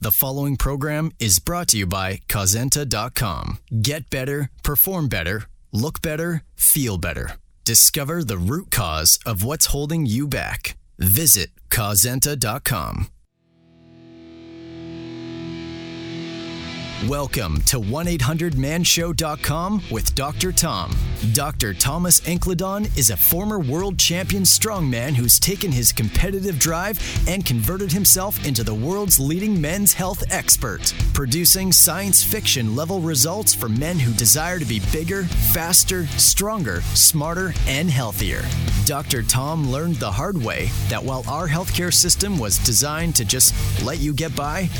The following program is brought to you by Causenta.com. Get better, perform better, look better, feel better. Discover the root cause of what's holding you back. Visit Causenta.com. Welcome to 1-800-MAN-SHOW.com with Dr. Tom. Dr. Thomas Incledon is a former world champion strongman who's taken his competitive drive and converted himself into the world's leading men's health expert, producing science fiction level results for men who desire to be bigger, faster, stronger, smarter, and healthier. Dr. Tom learned the hard way that while our healthcare system was designed to just let you get by,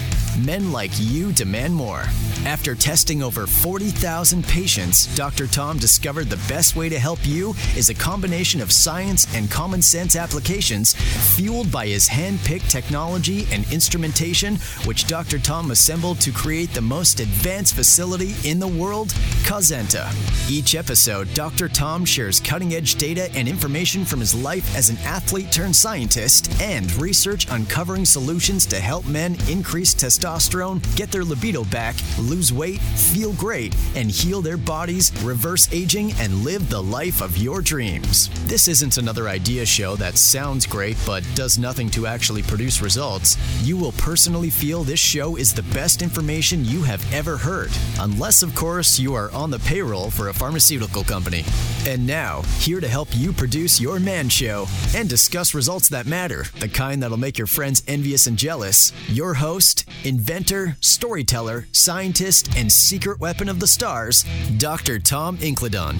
men like you demand more. After testing over 40,000 patients, Dr. Tom discovered the best way to help you is a combination of science and common sense applications fueled by his hand-picked technology and instrumentation, which Dr. Tom assembled to create the most advanced facility in the world, Causenta. Each episode, Dr. Tom shares cutting-edge data and information from his life as an athlete turned scientist and research uncovering solutions to help men increase testosterone, get their libido back, lose weight, feel great, and heal their bodies, reverse aging, and live the life of your dreams. This isn't another idea show that sounds great but does nothing to actually produce results. You will personally feel this show is the best information you have ever heard, unless, of course, you are on the payroll for a pharmaceutical company. And now, here to help you produce your man show and discuss results that matter, the kind that'll make your friends envious and jealous, your host, inventor, storyteller, scientist, and secret weapon of the stars, Dr. Tom Incledon.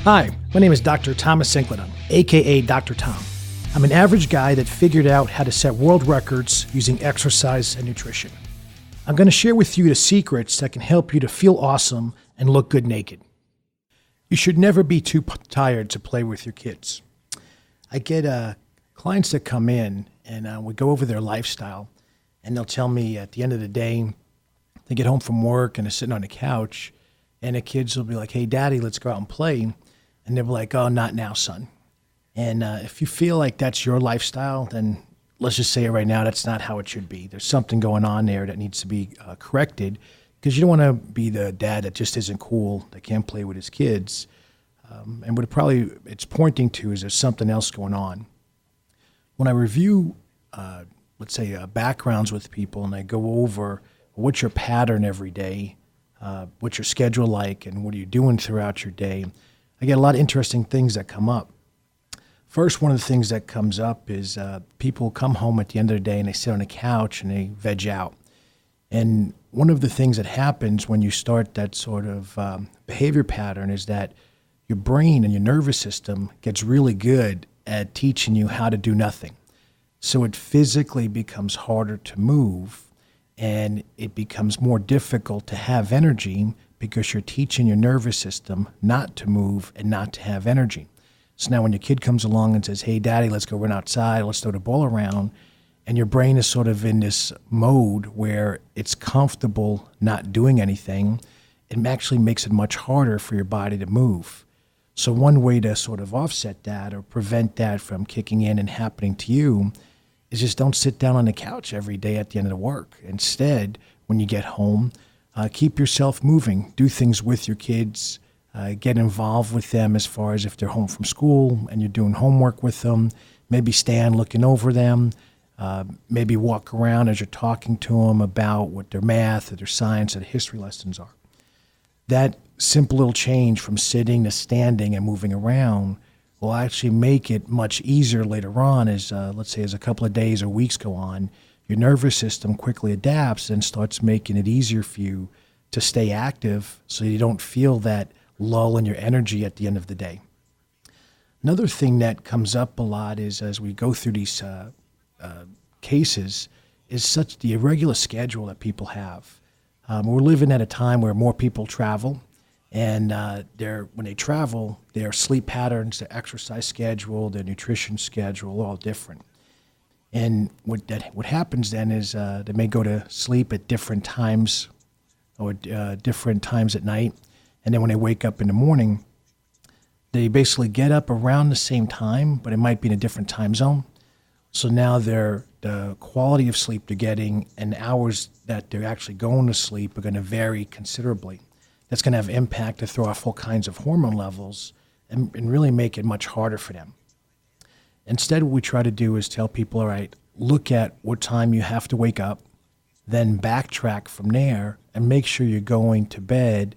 Hi, my name is Dr. Thomas Incledon, aka Dr. Tom. I'm an average guy that figured out how to set world records using exercise and nutrition. I'm going to share with you the secrets that can help you to feel awesome and look good naked. You should never be too tired to play with your kids. I get clients that come in and we go over their lifestyle, and they'll tell me at the end of the day, they get home from work and they're sitting on the couch, and the kids will be like, "Hey, Daddy, let's go out and play." And they'll be like, "Oh, not now, son." And if you feel like that's your lifestyle, then let's just say it right now, that's not how it should be. There's something going on there that needs to be corrected, because you don't want to be the dad that just isn't cool, that can't play with his kids. And what it's pointing to is there's something else going on. When I review, let's say, backgrounds with people, and I go over what's your pattern every day, what's your schedule like, and what are you doing throughout your day, I get a lot of interesting things that come up. First, one of the things that comes up is people come home at the end of the day and they sit on the couch and they veg out. And one of the things that happens when you start that sort of behavior pattern is that your brain and your nervous system gets really good at teaching you how to do nothing. So it physically becomes harder to move, and it becomes more difficult to have energy because you're teaching your nervous system not to move and not to have energy. So now when your kid comes along and says, "Hey, Daddy, let's go run outside, let's throw the ball around," and your brain is sort of in this mode where it's comfortable not doing anything, it actually makes it much harder for your body to move. So one way to sort of offset that or prevent that from kicking in and happening to you is just don't sit down on the couch every day at the end of the work. Instead, when you get home, keep yourself moving. Do things with your kids. Get involved with them as far as if they're home from school and you're doing homework with them. Maybe stand looking over them. Maybe walk around as you're talking to them about what their math or their science or their history lessons are. That simple little change from sitting to standing and moving around will actually make it much easier later on as, let's say, as a couple of days or weeks go on. Your nervous system quickly adapts and starts making it easier for you to stay active so you don't feel that lull in your energy at the end of the day. Another thing that comes up a lot is as we go through these cases is such the irregular schedule that people have. We're living at a time where more people travel, and when they travel, their sleep patterns, their exercise schedule, their nutrition schedule, all different. And what happens then is they may go to sleep at different times or different times at night, and then when they wake up in the morning, they basically get up around the same time, but it might be in a different time zone. So now their the quality of sleep they're getting and the hours that they're actually going to sleep are going to vary considerably. That's going to have impact to throw off all kinds of hormone levels and really make it much harder for them. Instead, what we try to do is tell people, all right, look at what time you have to wake up, then backtrack from there and make sure you're going to bed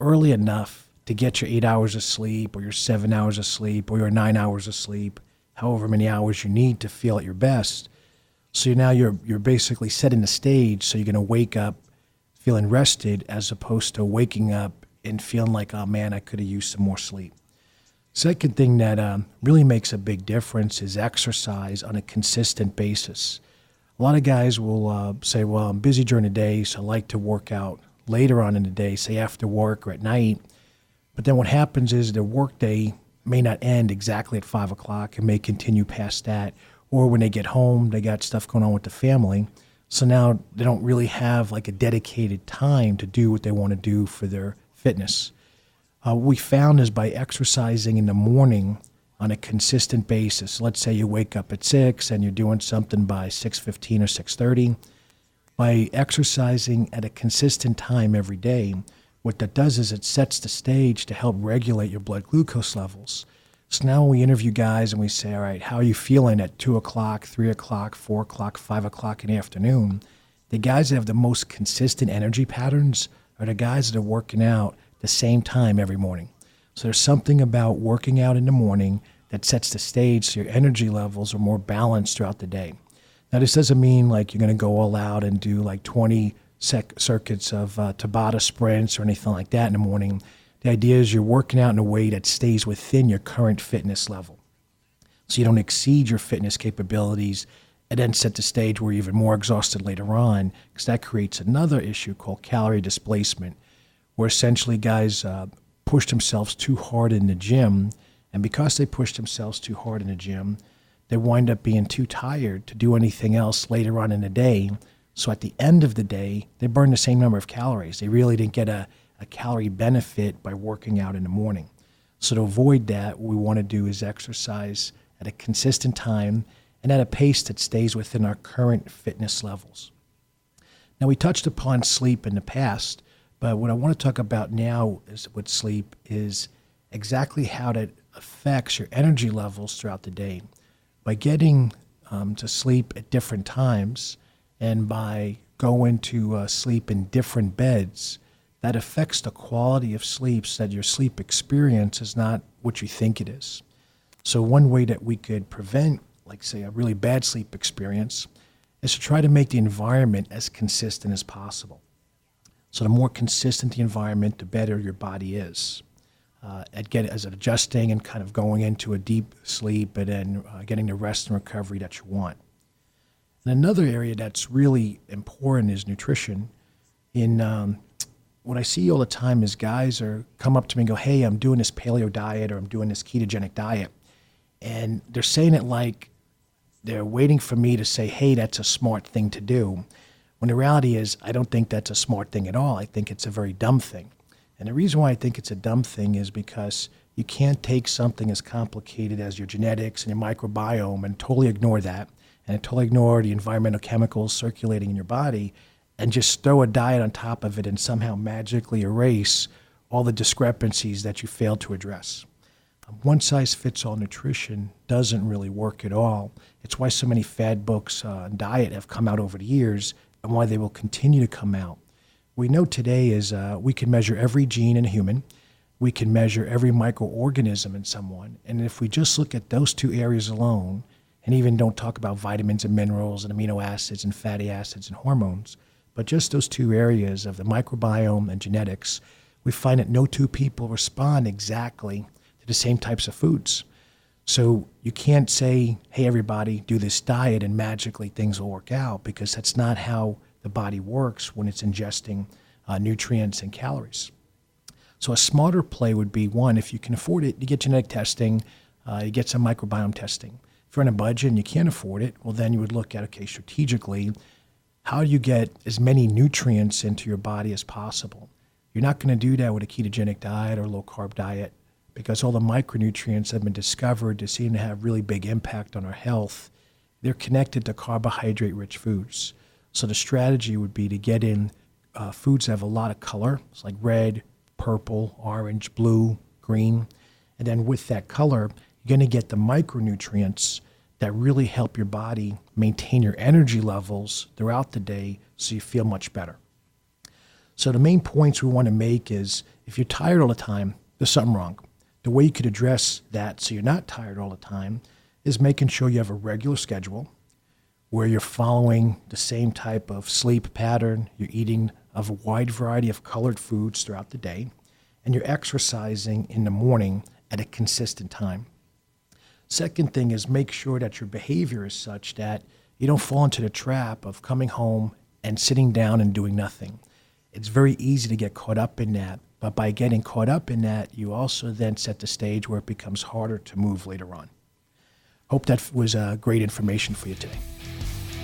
early enough to get your 8 hours of sleep or your 7 hours of sleep or your 9 hours of sleep, however many hours you need to feel at your best. So now you're basically setting the stage so you're going to wake up feeling rested as opposed to waking up and feeling like, oh man, I could have used some more sleep. Second thing that really makes a big difference is exercise on a consistent basis. A lot of guys will say, well, I'm busy during the day, so I like to work out later on in the day, say after work or at night. But then what happens is their work day may not end exactly at 5 o'clock and may continue past that. Or when they get home, they got stuff going on with the family. So now they don't really have like a dedicated time to do what they want to do for their fitness. What we found is by exercising in the morning on a consistent basis, let's say you wake up at 6 and you're doing something by 6:15 or 6:30, by exercising at a consistent time every day, what that does is it sets the stage to help regulate your blood glucose levels. So now when we interview guys and we say, all right, how are you feeling at 2 o'clock, 3 o'clock, 4 o'clock, 5 o'clock in the afternoon? The guys that have the most consistent energy patterns are the guys that are working out the same time every morning. So there's something about working out in the morning that sets the stage so your energy levels are more balanced throughout the day. Now, this doesn't mean like you're going to go all out and do like 20 circuits of Tabata sprints or anything like that in the morning. The idea is you're working out in a way that stays within your current fitness level. So you don't exceed your fitness capabilities and then set the stage where you're even more exhausted later on, because that creates another issue called calorie displacement, where essentially guys push themselves too hard in the gym, and because they push themselves too hard in the gym, they wind up being too tired to do anything else later on in the day. So at the end of the day, they burn the same number of calories. They really didn't get a calorie benefit by working out in the morning. So to avoid that, what we want to do is exercise at a consistent time and at a pace that stays within our current fitness levels. Now, we touched upon sleep in the past, but what I want to talk about now with sleep is exactly how that affects your energy levels throughout the day. By getting to sleep at different times and by going to sleep in different beds, that affects the quality of sleep so that your sleep experience is not what you think it is. So one way that we could prevent, like say, a really bad sleep experience is to try to make the environment as consistent as possible. So the more consistent the environment, the better your body is at adjusting and kind of going into a deep sleep and then getting the rest and recovery that you want. And another area that's really important is nutrition. What I see all the time is guys come up to me and go, hey, I'm doing this paleo diet or I'm doing this ketogenic diet. And they're saying it like they're waiting for me to say, hey, that's a smart thing to do. When the reality is, I don't think that's a smart thing at all. I think it's a very dumb thing. And the reason why I think it's a dumb thing is because you can't take something as complicated as your genetics and your microbiome and totally ignore that and totally ignore the environmental chemicals circulating in your body and just throw a diet on top of it and somehow magically erase all the discrepancies that you failed to address. One-size-fits-all nutrition doesn't really work at all. It's why so many fad books on diet have come out over the years and why they will continue to come out. What we know today is we can measure every gene in a human. We can measure every microorganism in someone. And if we just look at those two areas alone, and even don't talk about vitamins and minerals and amino acids and fatty acids and hormones, but just those two areas of the microbiome and genetics, we find that no two people respond exactly to the same types of foods. So you can't say, hey, everybody, do this diet and magically things will work out, because that's not how the body works when it's ingesting nutrients and calories. So a smarter play would be, one, if you can afford it, you get genetic testing, you get some microbiome testing. If you're on a budget and you can't afford it, well, then you would look at, okay, strategically, how do you get as many nutrients into your body as possible? You're not going to do that with a ketogenic diet or low-carb diet, because all the micronutrients have been discovered to seem to have really big impact on our health they're connected to carbohydrate-rich foods. So the strategy would be to get in foods that have a lot of color. It's like red, purple, orange, blue, green. And then with that color, you're going to get the micronutrients that really help your body maintain your energy levels throughout the day so you feel much better. So the main points we want to make is if you're tired all the time, there's something wrong. The way you could address that so you're not tired all the time is making sure you have a regular schedule where you're following the same type of sleep pattern, you're eating a wide variety of colored foods throughout the day, and you're exercising in the morning at a consistent time. Second thing is make sure that your behavior is such that you don't fall into the trap of coming home and sitting down and doing nothing. It's very easy to get caught up in that, but by getting caught up in that, you also then set the stage where it becomes harder to move later on. Hope that was great information for you today.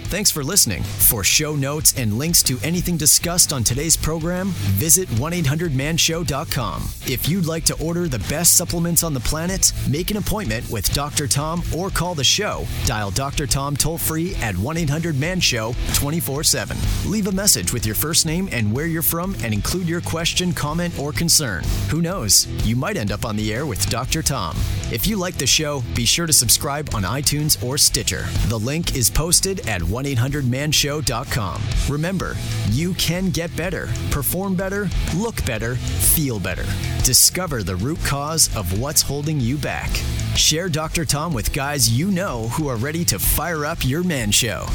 Thanks for listening. For show notes and links to anything discussed on today's program, visit 1-800-MAN-SHOW.com. If you'd like to order the best supplements on the planet, make an appointment with Dr. Tom or call the show. Dial Dr. Tom toll-free at 1-800-MAN-SHOW 24/7. Leave a message with your first name and where you're from and include your question, comment, or concern. Who knows? You might end up on the air with Dr. Tom. If you like the show, be sure to subscribe on iTunes or Stitcher. The link is posted at 1-800-MAN-SHOW.com. Remember, you can get better, perform better, look better, feel better. Discover the root cause of what's holding you back. Share Dr. Tom with guys you know who are ready to fire up your man show.